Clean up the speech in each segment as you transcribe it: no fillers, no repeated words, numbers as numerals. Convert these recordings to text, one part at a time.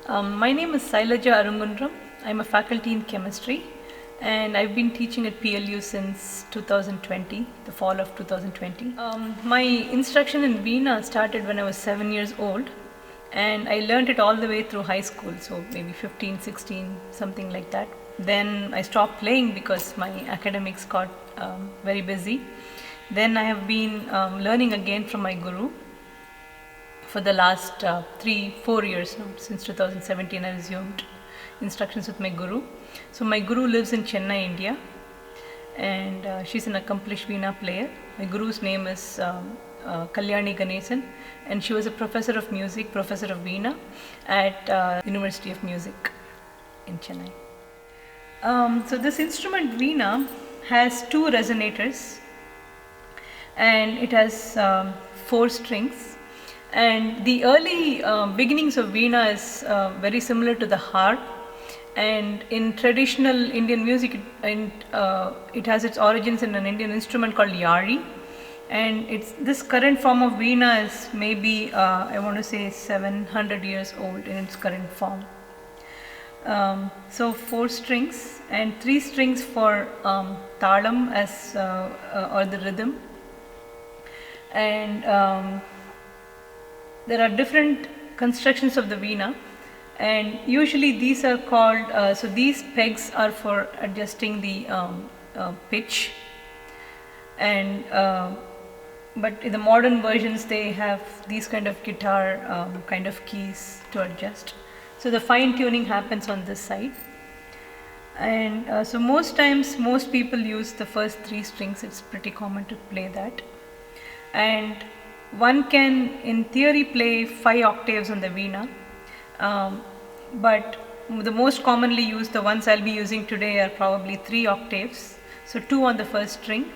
My name is Sailaja Arungundram. I'm a faculty in chemistry and I've been teaching at PLU since 2020, the fall of 2020. My instruction in Veena started when I was 7 years old and I learned it all the way through high school, so maybe 15, 16, something like that. Then I stopped playing because my academics got very busy. Then I have been learning again from my guru for the last 3-4 years now. Since 2017 I resumed instructions with my guru. So my guru lives in Chennai, India, and she's an accomplished Veena player. My guru's name is Kalyani Ganesan, and she was a professor of music, professor of Veena at University of Music in Chennai. So this instrument Veena has 2 resonators and it has 4 strings. And the early beginnings of Veena is very similar to the harp, and in traditional Indian music it has its origins in an Indian instrument called Yari, and this current form of Veena is maybe I want to say 700 years old in its current form. So 4 strings and 3 strings for talam as or the rhythm, and there are different constructions of the Veena, and usually these are called, so these pegs are for adjusting the pitch, and but in the modern versions they have these kind of guitar kind of keys to adjust. So the fine tuning happens on this side, and so most times most people use the first 3 strings. It's pretty common to play that, and one can in theory play 5 octaves on the Veena, but the most commonly used, the ones I'll be using today, are probably 3 octaves. So 2 on the first string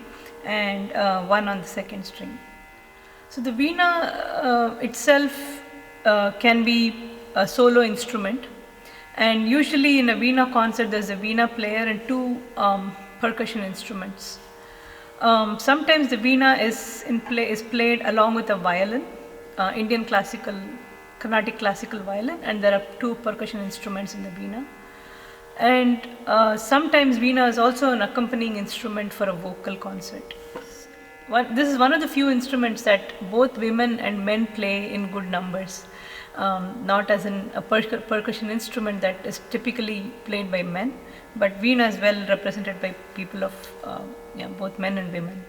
and 1 on the second string. So the Veena itself can be a solo instrument, and usually in a Veena concert there's a Veena player and 2 percussion instruments. Sometimes the Veena is played along with a violin, Indian classical, Carnatic classical violin, and there are 2 percussion instruments in the Veena. And sometimes Veena is also an accompanying instrument for a vocal concert. This is one of the few instruments that both women and men play in good numbers, not as a percussion instrument that is typically played by men, but Veena is well represented by people of both men and women.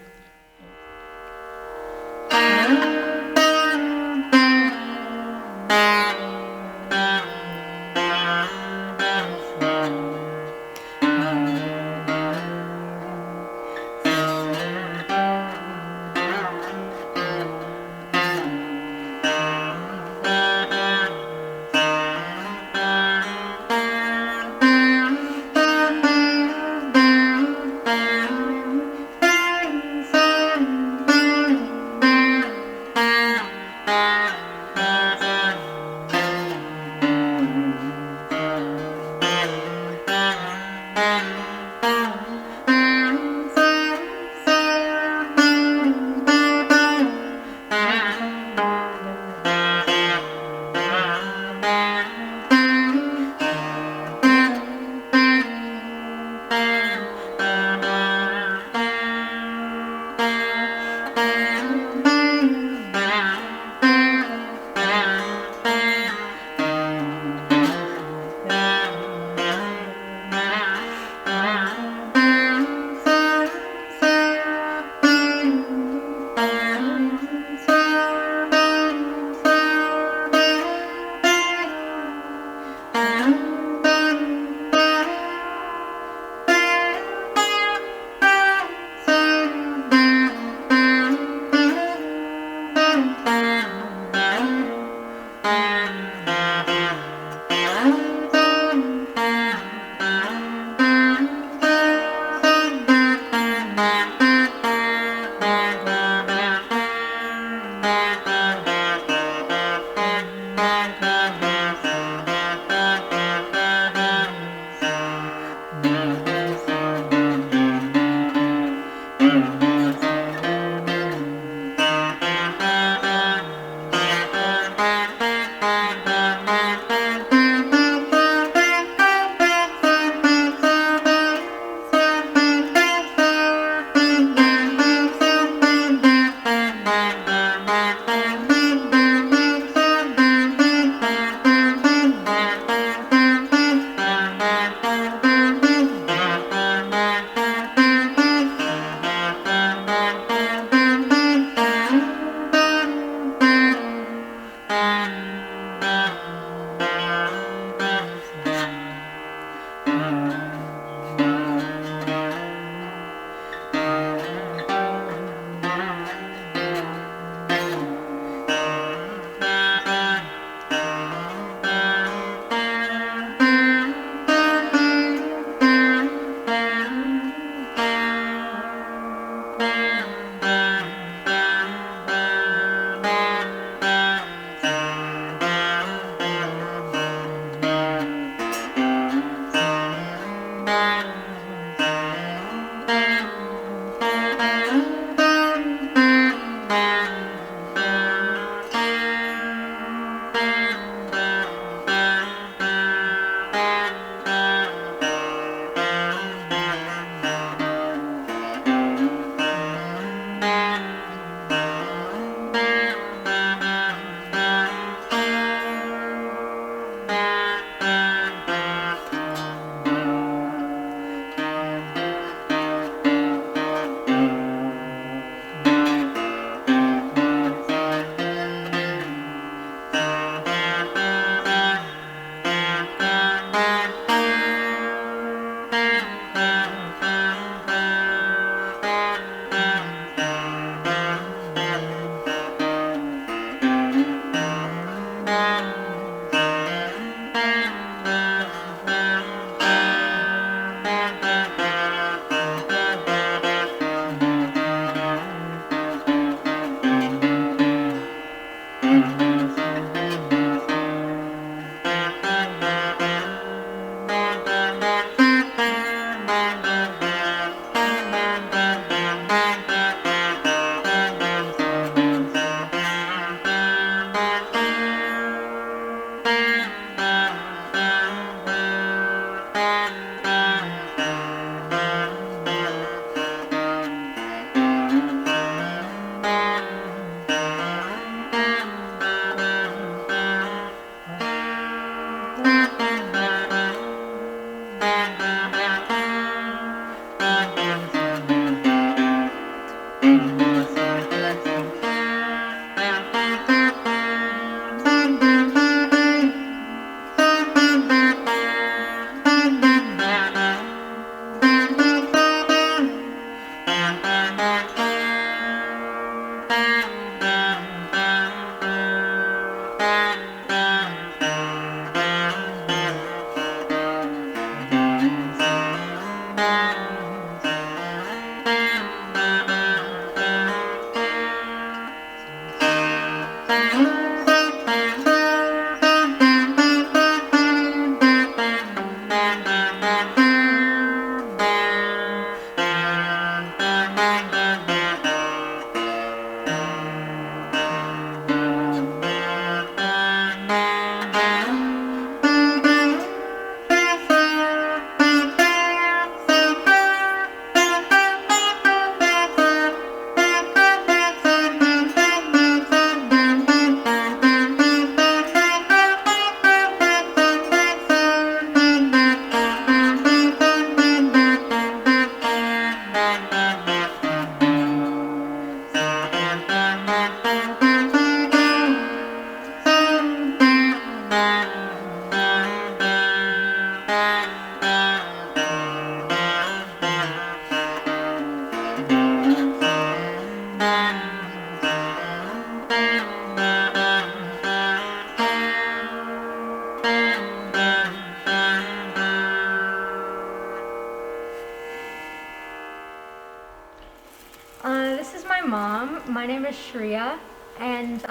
This is my mom. My name is Shreya, and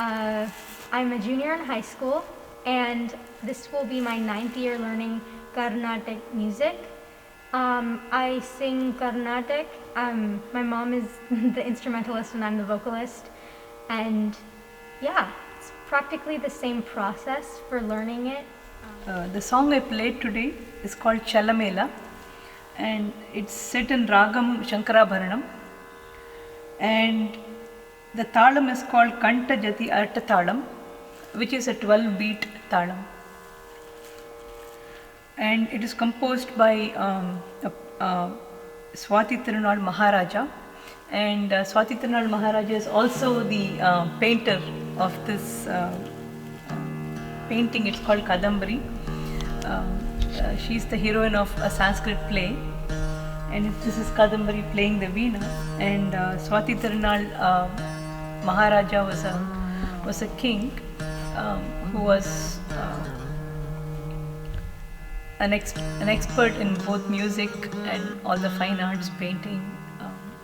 I'm a junior in high school, and this will be my 9th year learning Carnatic music. I sing Carnatic. My mom is the instrumentalist and I'm the vocalist, and yeah, it's practically the same process for learning it. The song I played today is called Chalamela, and it's set in Ragam Shankarabharanam, and the talam is called Kanta Jati Arta Talam, which is a 12-beat talam, and it is composed by Swati Tirunal Maharaja, and Swati Tirunal Maharaja is also the painter of this painting. It's called Kadambari. She's the heroine of a Sanskrit play, and this is Kadambari playing the veena. And Swati Tirunal Maharaja was a king who was an expert in both music and all the fine arts, painting,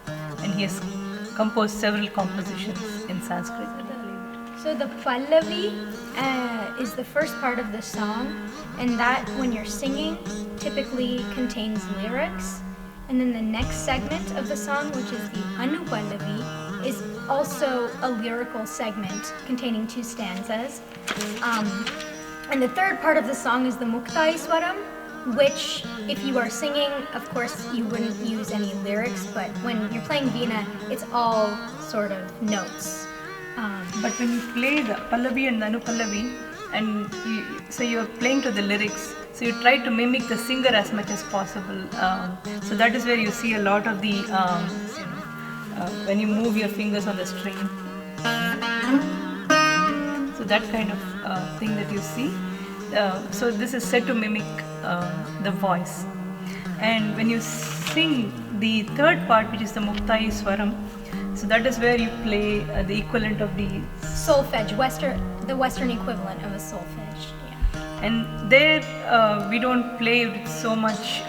and he has composed several compositions in Sanskrit. So the Pallavi is the first part of the song, and that, when you're singing, typically contains lyrics. And then the next segment of the song, which is the Anupallavi, is also a lyrical segment containing 2 stanzas. And the third part of the song is the Muktaiswaram, which, if you are singing, of course, you wouldn't use any lyrics, but when you're playing veena, it's all sort of notes. But when you play the Pallavi and the Anupallavi, and so you're playing to the lyrics, so you try to mimic the singer as much as possible. So that is where you see a lot of the, when you move your fingers on the string. So that kind of thing that you see. So this is said to mimic the voice. And when you sing the third part, which is the Muktai Swaram, so that is where you play the equivalent of the solfege, the Western equivalent of a solfege. Yeah. And there we don't play with so much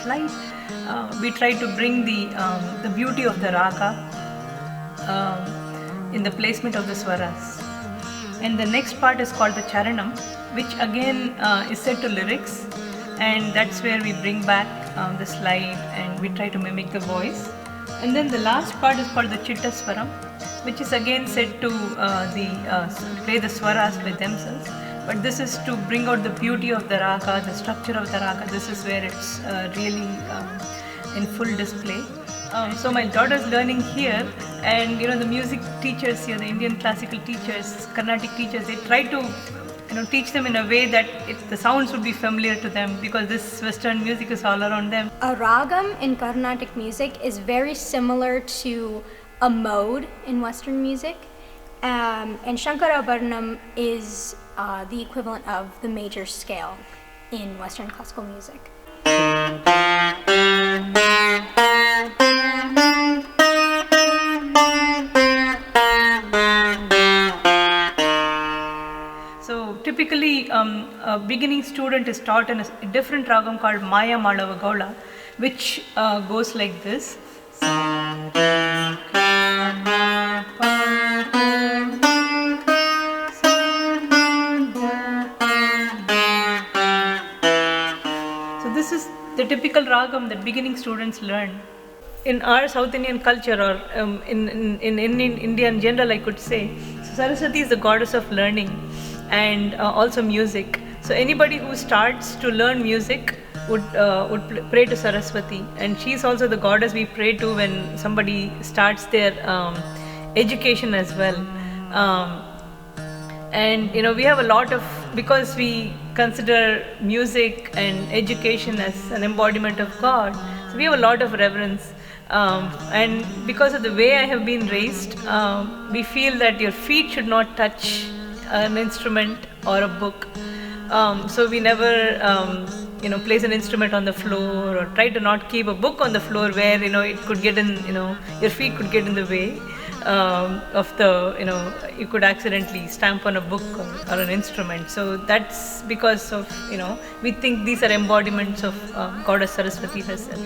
slide. We try to bring the beauty of the raga in the placement of the swaras. And the next part is called the Charanam, which again is set to lyrics, and that's where we bring back the slide and we try to mimic the voice. And then the last part is called the Chittaswaram, which is again said to play the swaras by themselves. But this is to bring out the beauty of the raga, the structure of the raga. This is where it's really in full display. So my daughter's learning here, and the music teachers here, the Indian classical teachers, Carnatic teachers, they try to teach them in a way that the sounds would be familiar to them, because this Western music is all around them. A ragam in Carnatic music is very similar to a mode in Western music, and Shankarabharanam is the equivalent of the major scale in Western classical music. So typically a beginning student is taught in a different ragam called Maya Malava Gaula, which goes like this. So this is the typical ragam that beginning students learn. In our South Indian culture, or in India in general, I could say, so Saraswati is the goddess of learning and also music. So anybody who starts to learn music would pray to Saraswati, and she's also the goddess we pray to when somebody starts their education as well. And we have a lot of, because we consider music and education as an embodiment of God, so we have a lot of reverence. And because of the way I have been raised, we feel that your feet should not touch an instrument or a book. So we never place an instrument on the floor, or try to not keep a book on the floor where it could get in, your feet could get in the way of the, you could accidentally stamp on a book or an instrument. So that's because of, we think these are embodiments of Goddess Saraswati herself.